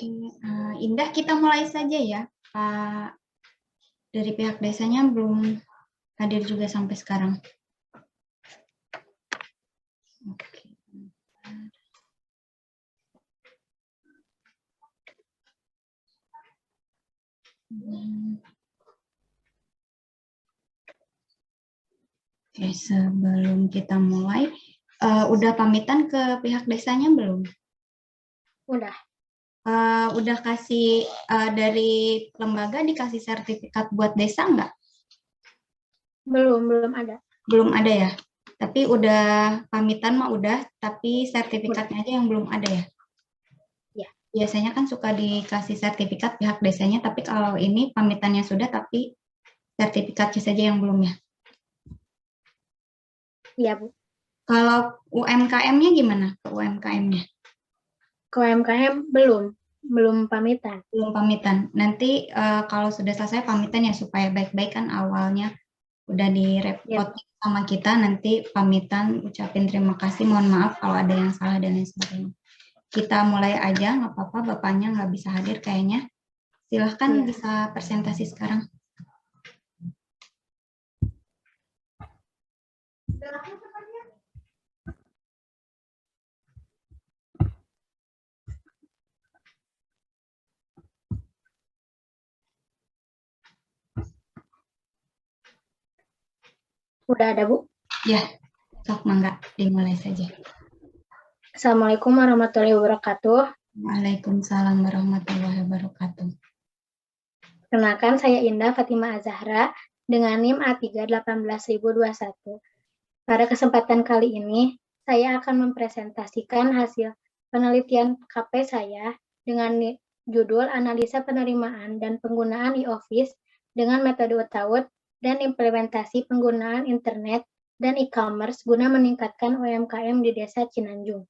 Oke, Indah, kita mulai saja ya. Pak, dari pihak desanya belum hadir juga sampai sekarang. Oke. Oke, sebelum kita mulai, udah pamitan ke pihak desanya belum? Udah. Udah kasih dari lembaga dikasih sertifikat buat desa nggak? Belum ada. Belum ada ya? Tapi udah pamitan mah udah, tapi sertifikatnya aja yang belum ada ya? Ya. Biasanya kan suka dikasih sertifikat pihak desanya, tapi kalau ini pamitannya sudah, tapi sertifikatnya saja yang belum ya? Iya, Bu. Kalau UMKM-nya gimana? Ke UMKM-nya? Ke UMKM belum pamitan. Belum pamitan. Nanti kalau sudah selesai pamitan ya supaya baik-baik kan awalnya udah direpot sama kita, nanti pamitan ucapin terima kasih, mohon maaf kalau ada yang salah dan lain sebagainya. Kita mulai aja, nggak apa-apa, Bapaknya nggak bisa hadir kayaknya. Silahkan bisa presentasi sekarang. Udah ada, Bu? Ya, sok mangga, dimulai saja. Assalamualaikum warahmatullahi wabarakatuh. Waalaikumsalam warahmatullahi wabarakatuh. Perkenalkan, saya Indah Fatimah Azahra dengan NIM A3-18021. Pada kesempatan kali ini, saya akan mempresentasikan hasil penelitian KP saya dengan judul Analisa Penerimaan dan Penggunaan e-Office dengan metode UTAUD dan implementasi penggunaan internet dan e-commerce guna meningkatkan UMKM di Desa Cinanjung.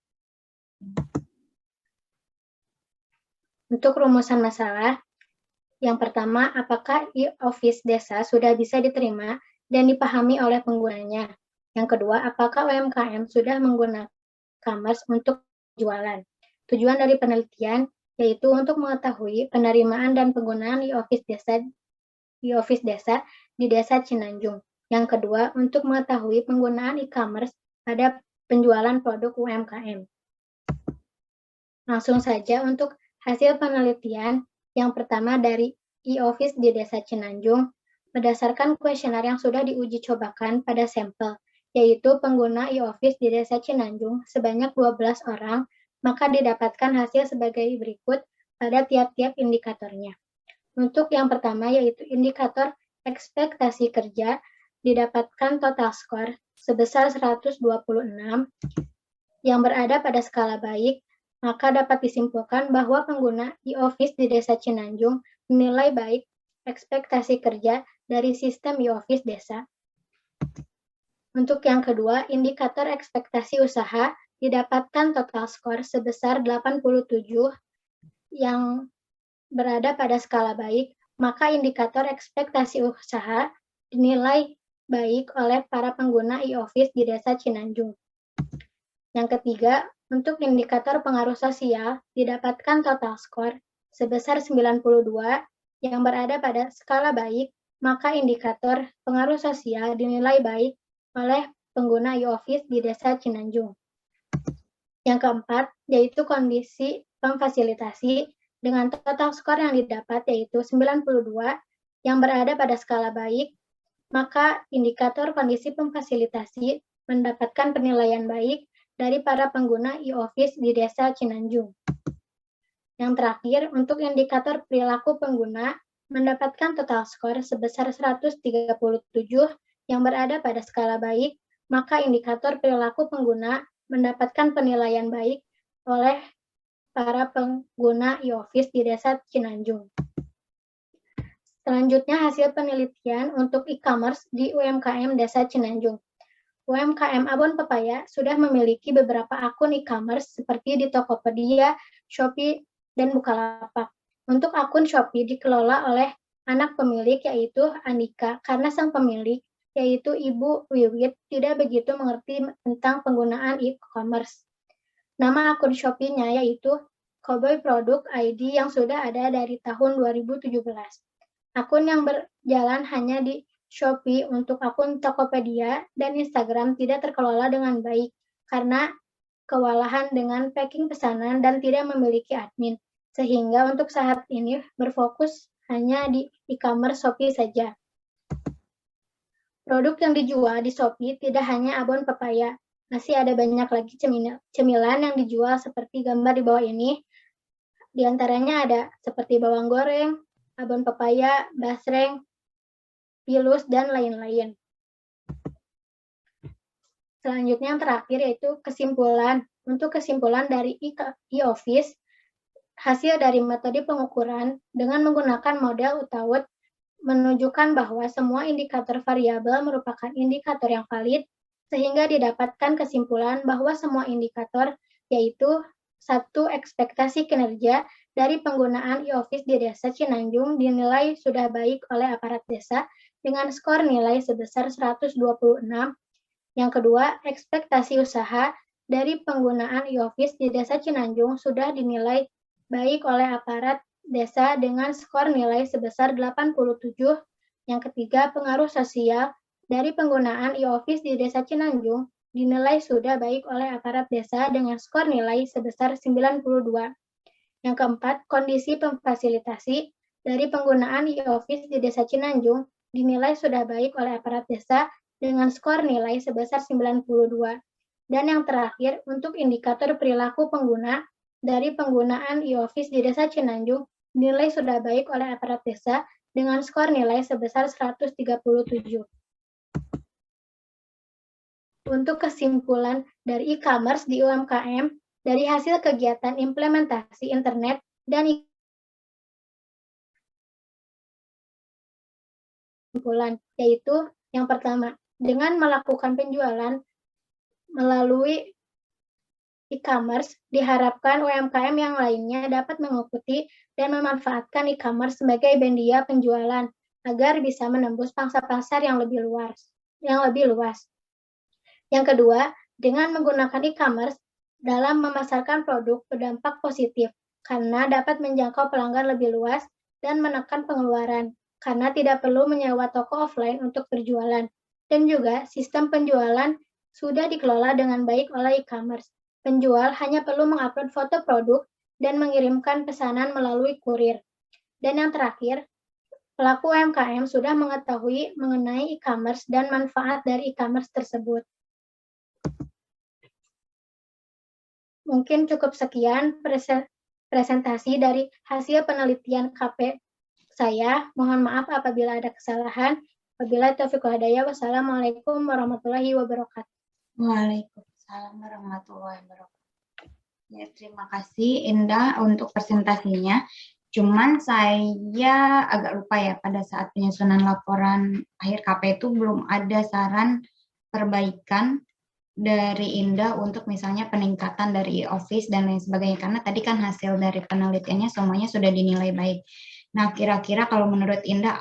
Untuk rumusan masalah, yang pertama, apakah e-Office desa sudah bisa diterima dan dipahami oleh penggunanya? Yang kedua, apakah UMKM sudah menggunakan e-commerce untuk jualan? Tujuan dari penelitian yaitu untuk mengetahui penerimaan dan penggunaan e-Office desa di Desa Cinanjung. Yang kedua, untuk mengetahui penggunaan e-commerce pada penjualan produk UMKM. Langsung saja untuk hasil penelitian. Yang pertama dari e-Office di Desa Cinanjung, berdasarkan kuesioner yang sudah diuji cobakan pada sampel, yaitu pengguna e-Office di Desa Cinanjung sebanyak 12 orang, maka didapatkan hasil sebagai berikut pada tiap-tiap indikatornya. Untuk yang pertama yaitu indikator ekspektasi kerja, didapatkan total skor sebesar 126 yang berada pada skala baik, maka dapat disimpulkan bahwa pengguna e-Office di Desa Cinanjung menilai baik ekspektasi kerja dari sistem e-Office desa. Untuk yang kedua, indikator ekspektasi usaha didapatkan total skor sebesar 87 yang berada pada skala baik, maka indikator ekspektasi usaha dinilai baik oleh para pengguna e-Office di Desa Cinanjung. Yang ketiga, untuk indikator pengaruh sosial didapatkan total skor sebesar 92 yang berada pada skala baik, maka indikator pengaruh sosial dinilai baik oleh pengguna e-Office di Desa Cinanjung. Yang keempat, yaitu kondisi memfasilitasi dengan total skor yang didapat yaitu 92 yang berada pada skala baik, maka indikator kondisi memfasilitasi mendapatkan penilaian baik dari para pengguna e-Office di Desa Cinanjung. Yang terakhir, untuk indikator perilaku pengguna mendapatkan total skor sebesar 137 yang berada pada skala baik, maka indikator perilaku pengguna mendapatkan penilaian baik oleh para pengguna e-Office di Desa Cinanjung. Selanjutnya, hasil penelitian untuk e-commerce di UMKM Desa Cinanjung. UMKM Abon Pepaya sudah memiliki beberapa akun e-commerce seperti di Tokopedia, Shopee, dan Bukalapak. Untuk akun Shopee dikelola oleh anak pemilik yaitu Andika, karena sang pemilik yaitu Ibu Wiwit tidak begitu mengerti tentang penggunaan e-commerce. Nama akun Shopee-nya yaitu Cowboy Product ID yang sudah ada dari tahun 2017. Akun yang berjalan hanya di Shopee untuk akun Tokopedia dan Instagram tidak terkelola dengan baik karena kewalahan dengan packing pesanan dan tidak memiliki admin, sehingga untuk saat ini berfokus hanya di e-commerce Shopee saja. Produk yang dijual di Shopee tidak hanya abon pepaya, masih ada banyak lagi cemilan yang dijual seperti gambar di bawah ini. Di antaranya ada seperti bawang goreng, abon pepaya, basreng, pilus, dan lain-lain. Selanjutnya yang terakhir yaitu kesimpulan. Untuk kesimpulan dari e-office, hasil dari metode pengukuran dengan menggunakan model UTAUT menunjukkan bahwa semua indikator variabel merupakan indikator yang valid, sehingga didapatkan kesimpulan bahwa semua indikator, yaitu satu, ekspektasi kinerja dari penggunaan e-office di Desa Cinanjung dinilai sudah baik oleh aparat desa dengan skor nilai sebesar 126. Yang kedua, ekspektasi usaha dari penggunaan e-office di Desa Cinanjung sudah dinilai baik oleh aparat desa dengan skor nilai sebesar 87. Yang ketiga, pengaruh sosial dari penggunaan e-office di Desa Cinanjung dinilai sudah baik oleh aparat desa dengan skor nilai sebesar 92. Yang keempat, kondisi memfasilitasi dari penggunaan e-office di Desa Cinanjung dinilai sudah baik oleh aparat desa dengan skor nilai sebesar 92. Dan yang terakhir, untuk indikator perilaku pengguna dari penggunaan e-office di Desa Cinanjung dinilai sudah baik oleh aparat desa dengan skor nilai sebesar 137. Untuk kesimpulan dari e-commerce di UMKM, dari hasil kegiatan implementasi internet dan kesimpulan, yaitu yang pertama, dengan melakukan penjualan melalui e-commerce, diharapkan UMKM yang lainnya dapat mengikuti dan memanfaatkan e-commerce sebagai media penjualan agar bisa menembus pangsa pasar yang lebih luas. Yang kedua, dengan menggunakan e-commerce dalam memasarkan produk berdampak positif karena dapat menjangkau pelanggan lebih luas dan menekan pengeluaran karena tidak perlu menyewa toko offline untuk berjualan. Dan juga sistem penjualan sudah dikelola dengan baik oleh e-commerce. Penjual hanya perlu mengupload foto produk dan mengirimkan pesanan melalui kurir. Dan yang terakhir, pelaku UMKM sudah mengetahui mengenai e-commerce dan manfaat dari e-commerce tersebut. Mungkin cukup sekian presentasi dari hasil penelitian KP saya. Mohon maaf apabila ada kesalahan. Wabillahi taufiq wal hidayah. Wassalamualaikum warahmatullahi wabarakatuh. Waalaikumsalam warahmatullahi wabarakatuh. Ya, terima kasih Indah untuk presentasinya. Cuman saya agak lupa ya, pada saat penyusunan laporan akhir KP itu belum ada saran perbaikan dari Indah untuk misalnya peningkatan dari office dan lain sebagainya. Karena tadi kan hasil dari penelitiannya semuanya sudah dinilai baik. Nah, kira-kira kalau menurut Indah,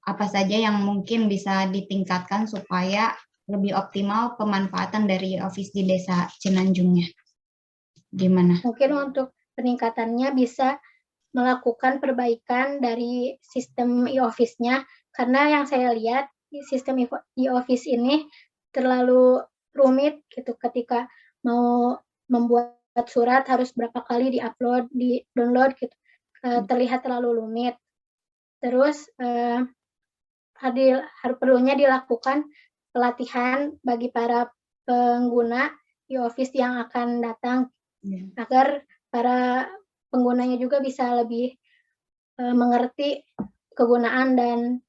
apa saja yang mungkin bisa ditingkatkan supaya lebih optimal pemanfaatan dari office di Desa Cinanjungnya? Gimana? Mungkin untuk peningkatannya bisa melakukan perbaikan dari sistem e-office-nya, karena yang saya lihat sistem e-office ini terlalu rumit gitu, ketika mau membuat surat harus berapa kali di-upload, di-download gitu, terlihat terlalu rumit. Terus perlunya dilakukan pelatihan bagi para pengguna e-office yang akan datang, agar para penggunanya juga bisa lebih mengerti kegunaan dan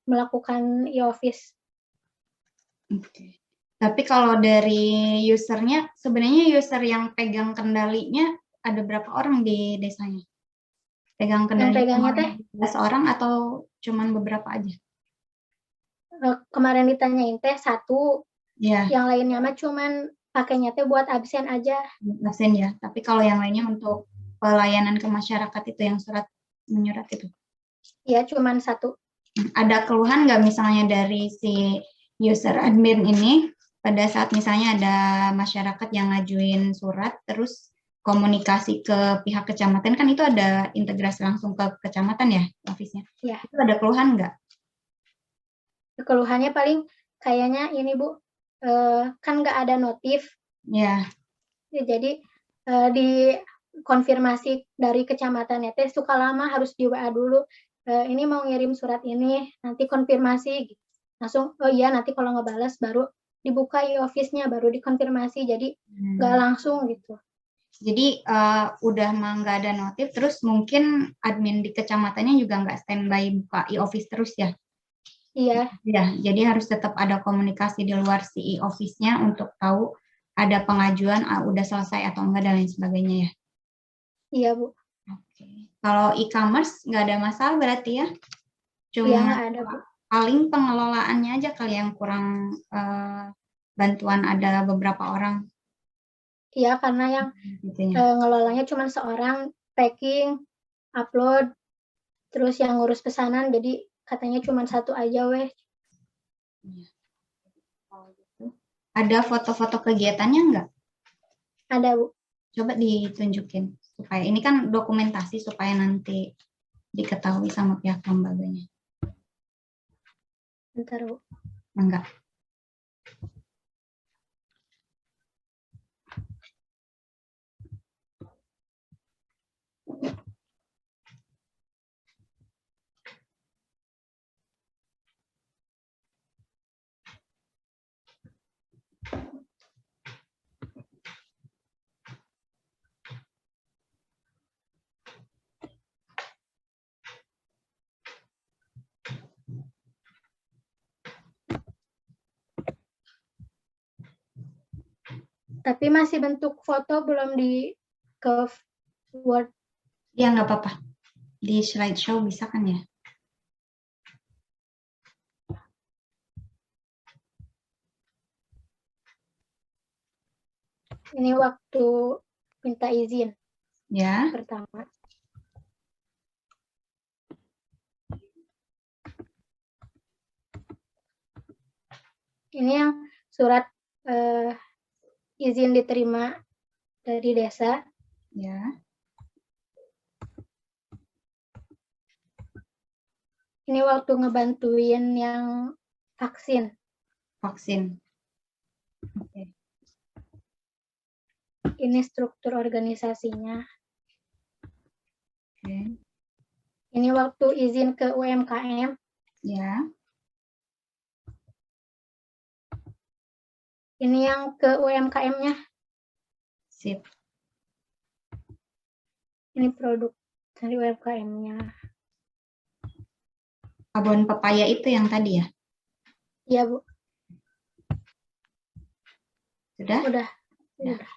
melakukan e-office. Oke. Tapi kalau dari usernya, sebenarnya user yang pegang kendalinya ada berapa orang di desanya? Pegang kendali 15 orang atau cuman beberapa aja? Kemarin ditanyain teh 1, ya. Yang lainnya mah cuman pakainya teh buat absen aja. Absen ya, tapi kalau yang lainnya untuk pelayanan ke masyarakat itu yang menyurat itu? Ya, cuman 1. Ada keluhan nggak misalnya dari si user admin ini pada saat misalnya ada masyarakat yang ngajuin surat, terus komunikasi ke pihak kecamatan, kan itu ada integrasi langsung ke kecamatan ya, office-nya. Ya. Itu ada keluhan nggak? Keluhannya paling kayaknya ini Bu, kan nggak ada notif. Ya. Jadi di konfirmasi dari kecamatannya teh suka lama, harus di WA dulu. Ini mau ngirim surat ini, nanti konfirmasi. Langsung, oh iya nanti kalau ngebales baru dibuka e-office-nya, baru dikonfirmasi. Jadi nggak langsung gitu. Jadi udah mah nggak ada notif, terus mungkin admin di kecamatannya juga nggak standby buka e-office terus ya? Iya. Ya, jadi harus tetap ada komunikasi di luar si e-office-nya untuk tahu ada pengajuan udah selesai atau enggak dan lain sebagainya ya. Iya Bu. Oke. Kalau e-commerce nggak ada masalah berarti ya? Iya Cuma nggak ada Bu. paling pengelolaannya aja kali yang kurang bantuan ada beberapa orang. Iya karena yang Gitu ya. ngelolanya cuma seorang, packing, upload, terus yang ngurus pesanan, jadi katanya cuma satu aja weh. Ada foto-foto kegiatannya nggak? Ada Bu. Coba ditunjukin supaya ini kan dokumentasi supaya nanti diketahui sama pihak lembaganya. Bentar Bu. Enggak. Tapi masih bentuk foto, belum di ke Word. Ya nggak apa-apa. Di slideshow bisa kan ya? Ini waktu minta izin Ya. pertama. Ini yang surat izin diterima dari desa. Ya. Ini waktu ngebantuin yang vaksin. Vaksin. Oke. Ini struktur organisasinya. Oke. Ini waktu izin ke UMKM. Ya. Ini yang ke UMKM-nya. Sip. Ini produk dari UMKM-nya. Abon pepaya itu yang tadi ya? Iya Bu. Sudah? Udah. Ya. Udah.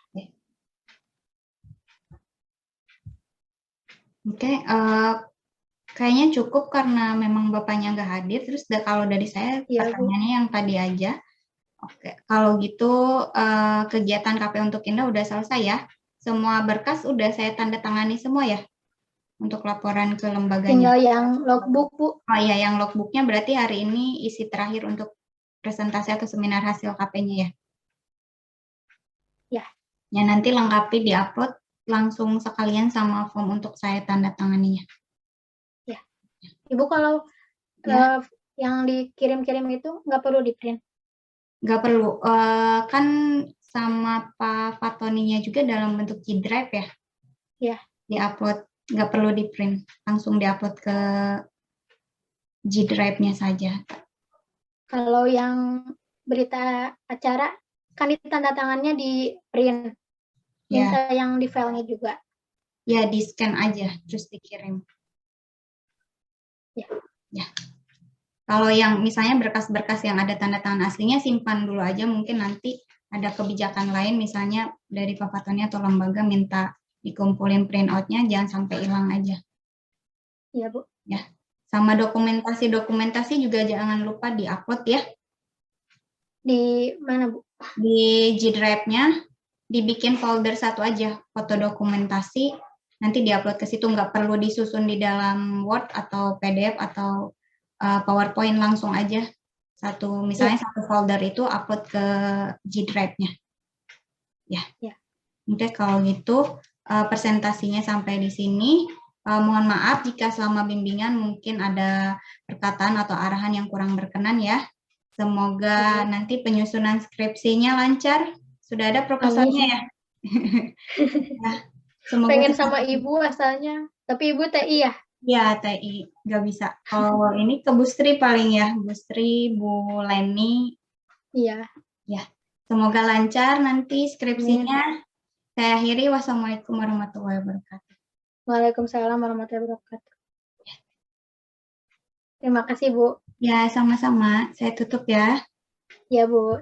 Oke. Kayaknya cukup karena memang bapaknya nggak hadir. Terus kalau dari saya Iya, Bu. pertanyaannya yang tadi aja. Oke. Kalau gitu kegiatan KP untuk Indah udah selesai ya? Semua berkas udah saya tanda tangani semua ya? Untuk laporan ke lembaganya. Tinggal yang logbook Bu. Oh iya, yang logbooknya berarti hari ini isi terakhir untuk presentasi atau seminar hasil KP-nya ya? Ya. Ya, nanti lengkapi di-upload langsung sekalian sama form untuk saya tanda tanganinya. Ya. Ibu kalau Ya. yang dikirim-kirim itu nggak perlu di-print? Nggak perlu. Kan sama Pak Fatoninya juga dalam bentuk G-Drive ya? Ya. Di-upload, nggak perlu di-print. Langsung di-upload ke G-Drive-nya saja. Kalau yang berita acara, kan ditanda tangannya di print. Minta Ya. yang di filenya juga. Ya, di-scan aja, terus dikirim. Ya. Ya. Kalau yang misalnya berkas-berkas yang ada tanda tangan aslinya, simpan dulu aja. Mungkin nanti ada kebijakan lain, misalnya dari Pak Fatoni atau lembaga minta dikumpulin print-out-nya, jangan sampai hilang aja. Iya, Bu. Ya. Sama dokumentasi juga jangan lupa di-upload ya. Di mana, Bu? Di G-Drive-nya dibikin folder satu aja, foto dokumentasi, nanti diupload ke situ, nggak perlu disusun di dalam Word atau PDF atau PowerPoint, langsung aja. Misalnya satu folder itu upload ke G-Drive-nya. Ya. Ya. Oke, kalau gitu presentasinya sampai di sini. Mohon maaf jika selama bimbingan mungkin ada perkataan atau arahan yang kurang berkenan ya. Semoga nanti penyusunan skripsinya lancar. Sudah ada proposalnya ya? Nah, semoga Pengen cepat. sama ibu asalnya, tapi ibu TI ya? Ya, TI nggak bisa. Kalau ini ke Bu Sri paling ya, Bu Sri, Bu Leni. Iya. Ya, semoga lancar nanti Amin. skripsinya. Saya akhiri. Wassalamualaikum warahmatullahi wabarakatuh. Waalaikumsalam warahmatullahi wabarakatuh. Terima kasih, Bu. Ya, sama-sama. Saya tutup ya. Ya, Bu.